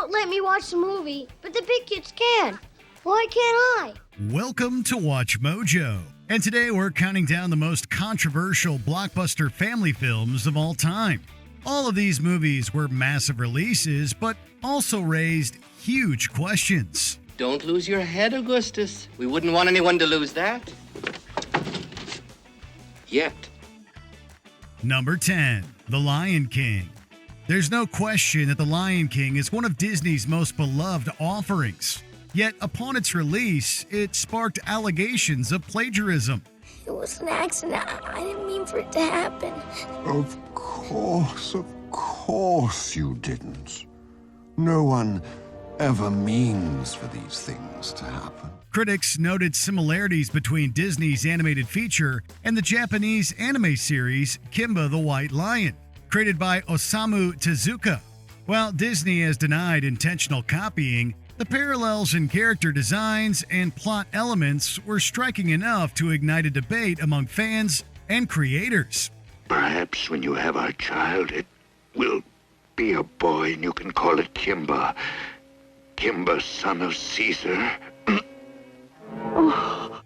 won't let me watch the movie, but the big kids can. Why can't I? Welcome to Watch Mojo. And today we're counting down the most controversial blockbuster family films of all time. All of these movies were massive releases, but also raised huge questions. Don't lose your head, Augustus. We wouldn't want anyone to lose that. Yet. Number 10, The Lion King. There's no question that The Lion King is one of Disney's most beloved offerings. Yet, upon its release, it sparked allegations of plagiarism. It was an accident. I didn't mean for it to happen. Of course you didn't. No one ever means for these things to happen. Critics noted similarities between Disney's animated feature and the Japanese anime series Kimba the White Lion, created by Osamu Tezuka. While Disney has denied intentional copying, the parallels in character designs and plot elements were striking enough to ignite a debate among fans and creators. Perhaps when you have our child, it will be a boy and you can call it Kimba. Kimba, son of Caesar.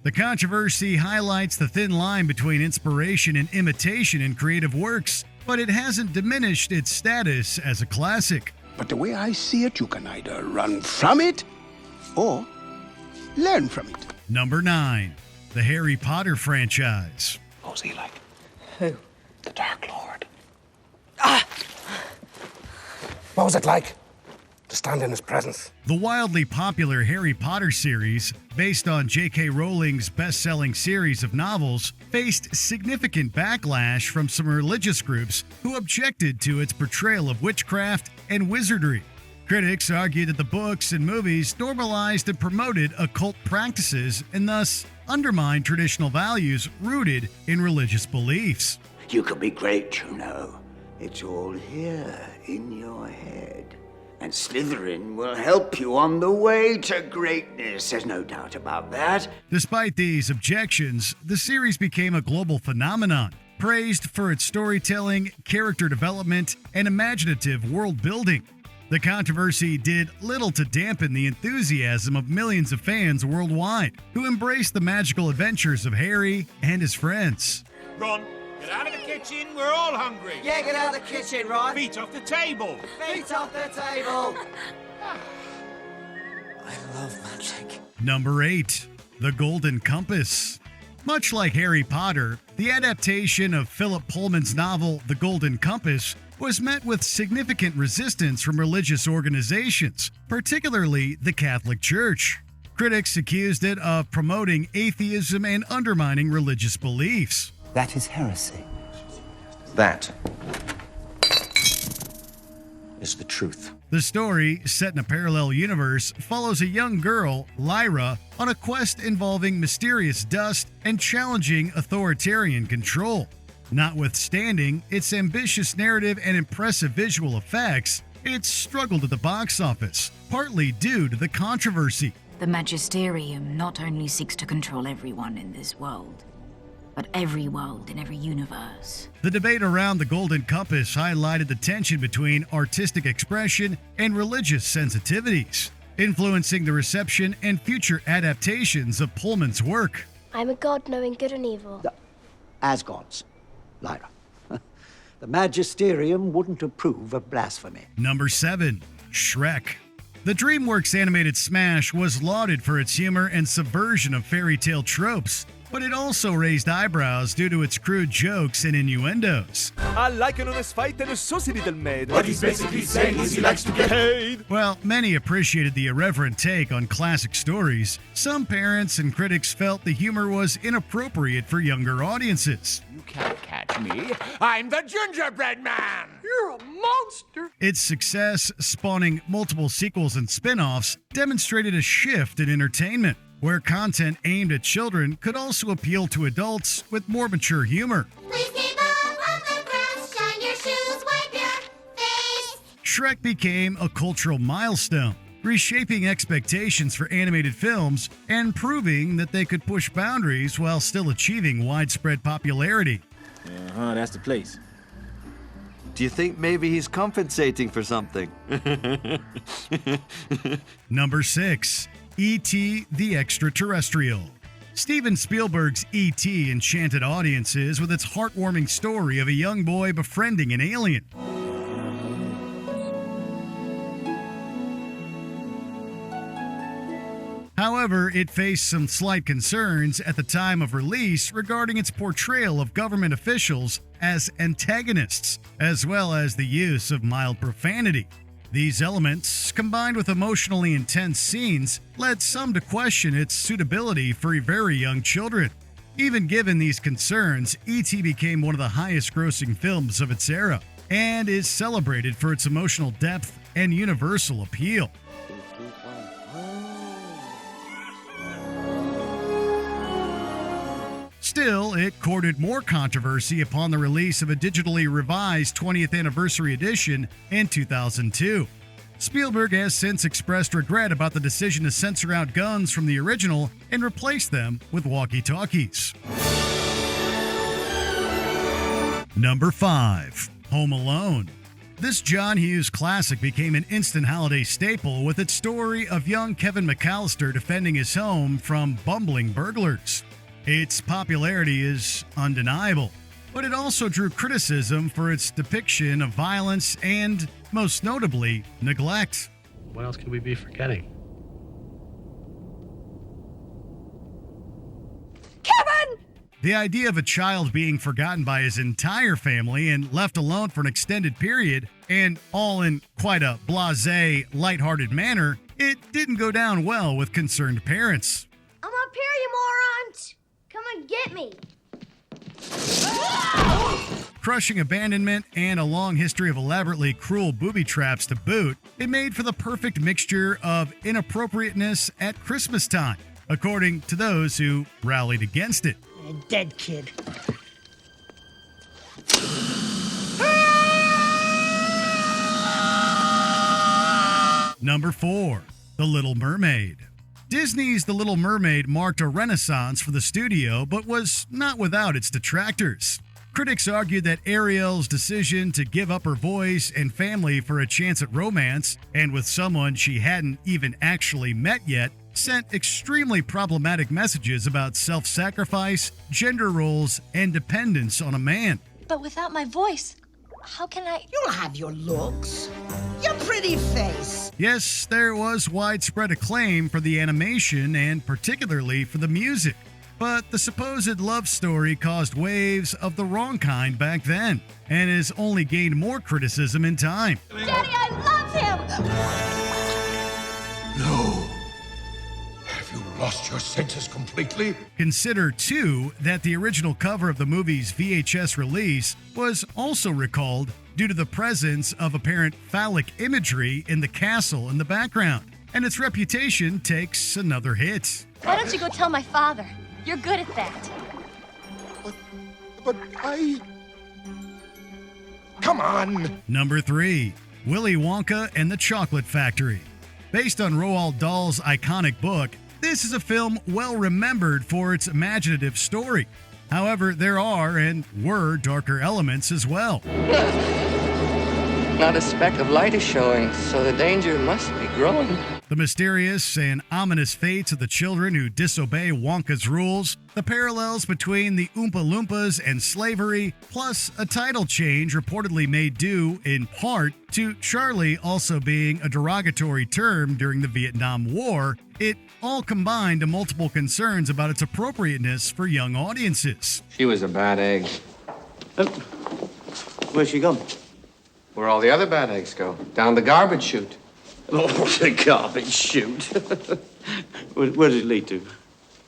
The controversy highlights the thin line between inspiration and imitation in creative works, but it hasn't diminished its status as a classic. But the way I see it, you can either run from it or learn from it. Number 9, the Harry Potter franchise. What was he like? Who? The Dark Lord. What was it like to stand in his presence? The wildly popular Harry Potter series, based on J.K. Rowling's best-selling series of novels, faced significant backlash from some religious groups who objected to its portrayal of witchcraft and wizardry. Critics argued that the books and movies normalized and promoted occult practices and thus undermined traditional values rooted in religious beliefs. You could be great, you know. It's all here in your head. And Slytherin will help you on the way to greatness. There's no doubt about that. Despite these objections, the series became a global phenomenon, praised for its storytelling, character development, and imaginative world building. The controversy did little to dampen the enthusiasm of millions of fans worldwide who embraced the magical adventures of Harry and his friends. Ron, get out of the kitchen, we're all hungry. Yeah, get out of the kitchen, Ron. Feet off the table. Feet off the table. I love magic. Number 8, The Golden Compass. Much like Harry Potter, the adaptation of Philip Pullman's novel The Golden Compass was met with significant resistance from religious organizations, particularly the Catholic Church. Critics accused it of promoting atheism and undermining religious beliefs. That is heresy. That is the truth. The story, set in a parallel universe, follows a young girl, Lyra, on a quest involving mysterious dust and challenging authoritarian control. Notwithstanding its ambitious narrative and impressive visual effects, it struggled at the box office, partly due to the controversy. The Magisterium not only seeks to control everyone in this world, but every world in every universe. The debate around the Golden Compass highlighted the tension between artistic expression and religious sensitivities, influencing the reception and future adaptations of Pullman's work. I'm a god knowing good and evil. As gods, Lyra. The Magisterium wouldn't approve of blasphemy. Number 7, Shrek. The DreamWorks animated smash was lauded for its humor and subversion of fairy tale tropes, but it also raised eyebrows due to its crude jokes and innuendos. I like an honest fight and a saucy little maid. What he's basically saying is he likes to get paid. While many appreciated the irreverent take on classic stories, some parents and critics felt the humor was inappropriate for younger audiences. You can't catch me. I'm the gingerbread man. You're a monster. Its success, spawning multiple sequels and spin-offs, demonstrated a shift in entertainment, where content aimed at children could also appeal to adults with more mature humor. Please keep up on the grass, shine your shoes, wipe your face. Shrek became a cultural milestone, reshaping expectations for animated films and proving that they could push boundaries while still achieving widespread popularity. That's the place. Do you think maybe he's compensating for something? Number 6. E.T. the Extraterrestrial. Steven Spielberg's E.T. enchanted audiences with its heartwarming story of a young boy befriending an alien. However, it faced some slight concerns at the time of release regarding its portrayal of government officials as antagonists, as well as the use of mild profanity. These elements, combined with emotionally intense scenes, led some to question its suitability for very young children. Even given these concerns, E.T. became one of the highest-grossing films of its era, and is celebrated for its emotional depth and universal appeal. Still, it courted more controversy upon the release of a digitally revised 20th anniversary edition in 2002. Spielberg has since expressed regret about the decision to censor out guns from the original and replace them with walkie-talkies. Number 5. Home Alone. This John Hughes classic became an instant holiday staple with its story of young Kevin McAllister defending his home from bumbling burglars. Its popularity is undeniable, but it also drew criticism for its depiction of violence and, most notably, neglect. What else could we be forgetting? Kevin! The idea of a child being forgotten by his entire family and left alone for an extended period, and all in quite a blasé, lighthearted manner, it didn't go down well with concerned parents. I'm up here, you morons! Come and get me! Crushing abandonment and a long history of elaborately cruel booby traps to boot, it made for the perfect mixture of inappropriateness at Christmas time, according to those who rallied against it. A dead kid. Number 4. The Little Mermaid. Disney's The Little Mermaid marked a renaissance for the studio, but was not without its detractors. Critics argued that Ariel's decision to give up her voice and family for a chance at romance, and with someone she hadn't even actually met yet, sent extremely problematic messages about self-sacrifice, gender roles, and dependence on a man. But without my voice, how can I... You'll have your looks, your pretty face. Yes, there was widespread acclaim for the animation and particularly for the music. But the supposed love story caused waves of the wrong kind back then, and has only gained more criticism in time. Daddy, I love him! No. Have you lost your senses completely? Consider, too, that the original cover of the movie's VHS release was also recalled due to the presence of apparent phallic imagery in the castle in the background, and its reputation takes another hit. Why don't you go tell my father? You're good at that. But I... Come on! Number 3. Willy Wonka and the Chocolate Factory. Based on Roald Dahl's iconic book, this is a film well remembered for its imaginative story. However, there are and were darker elements as well. Not a speck of light is showing, so the danger must be growing. The mysterious and ominous fates of the children who disobey Wonka's rules, the parallels between the Oompa Loompas and slavery, plus a title change reportedly made due, in part, to Charlie also being a derogatory term during the Vietnam War, it all combined to multiple concerns about its appropriateness for young audiences. She was a bad egg. Where's she gone? Where all the other bad eggs go. Down the garbage chute. Oh, the garbage chute. Where does it lead to?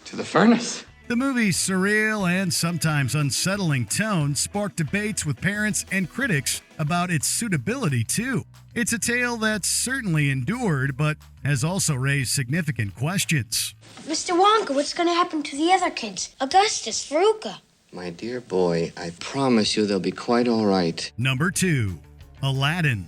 To the furnace. The movie's surreal and sometimes unsettling tone sparked debates with parents and critics about its suitability, too. It's a tale that's certainly endured, but has also raised significant questions. Mr. Wonka, what's going to happen to the other kids? Augustus, Veruca. My dear boy, I promise you they'll be quite all right. Number 2. Aladdin.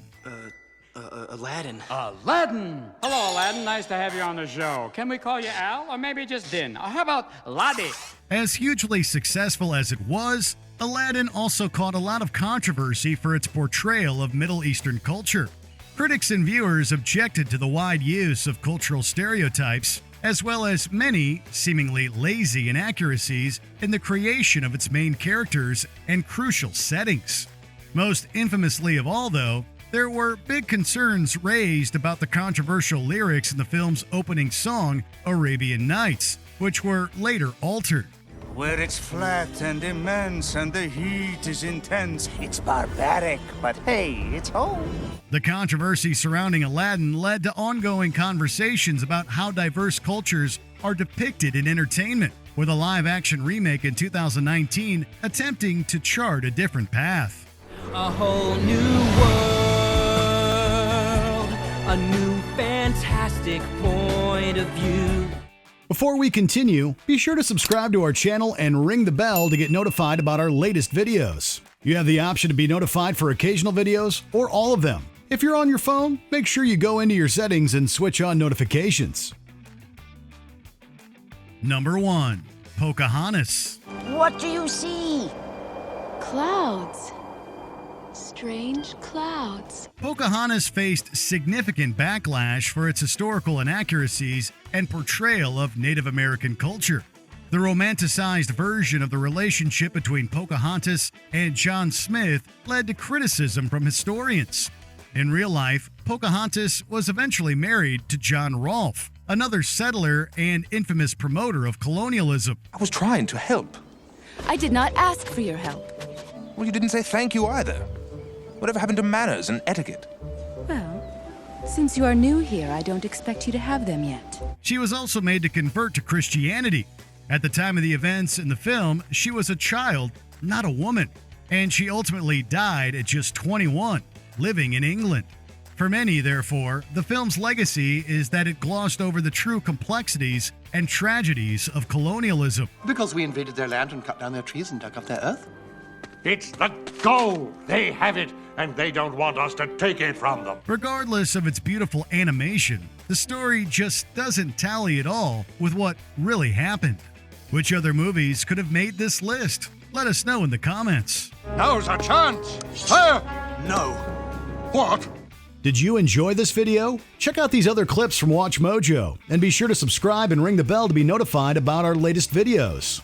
Aladdin. Aladdin! Hello, Aladdin. Nice to have you on the show. Can we call you Al, or maybe just Din? Or how about Laddie? As hugely successful as it was, Aladdin also caught a lot of controversy for its portrayal of Middle Eastern culture. Critics and viewers objected to the wide use of cultural stereotypes, as well as many seemingly lazy inaccuracies in the creation of its main characters and crucial settings. Most infamously of all, though, there were big concerns raised about the controversial lyrics in the film's opening song, Arabian Nights, which were later altered. Where it's flat and immense and the heat is intense, it's barbaric, but hey, it's home. The controversy surrounding Aladdin led to ongoing conversations about how diverse cultures are depicted in entertainment, with a live-action remake in 2019 attempting to chart a different path. A whole new world, a new fantastic point of view. Before we continue, be sure to subscribe to our channel and ring the bell to get notified about our latest videos. You have the option to be notified for occasional videos or all of them. If you're on your phone, make sure you go into your settings and switch on notifications. Number 1. Pocahontas. What do you see? Clouds. Strange clouds. Pocahontas faced significant backlash for its historical inaccuracies and portrayal of Native American culture. The romanticized version of the relationship between Pocahontas and John Smith led to criticism from historians. In real life, Pocahontas was eventually married to John Rolfe, another settler and infamous promoter of colonialism. I was trying to help. I did not ask for your help. Well, you didn't say thank you either. Whatever happened to manners and etiquette? Well, since you are new here, I don't expect you to have them yet. She was also made to convert to Christianity. At the time of the events in the film, she was a child, not a woman, and she ultimately died at just 21, living in England. For many, therefore, the film's legacy is that it glossed over the true complexities and tragedies of colonialism. Because we invaded their land and cut down their trees and dug up their earth? It's the gold. They have it, and they don't want us to take it from them. Regardless of its beautiful animation, the story just doesn't tally at all with what really happened. Which other movies could have made this list? Let us know in the comments. Now's a chance. Sir! No. What? Did you enjoy this video? Check out these other clips from WatchMojo, and be sure to subscribe and ring the bell to be notified about our latest videos.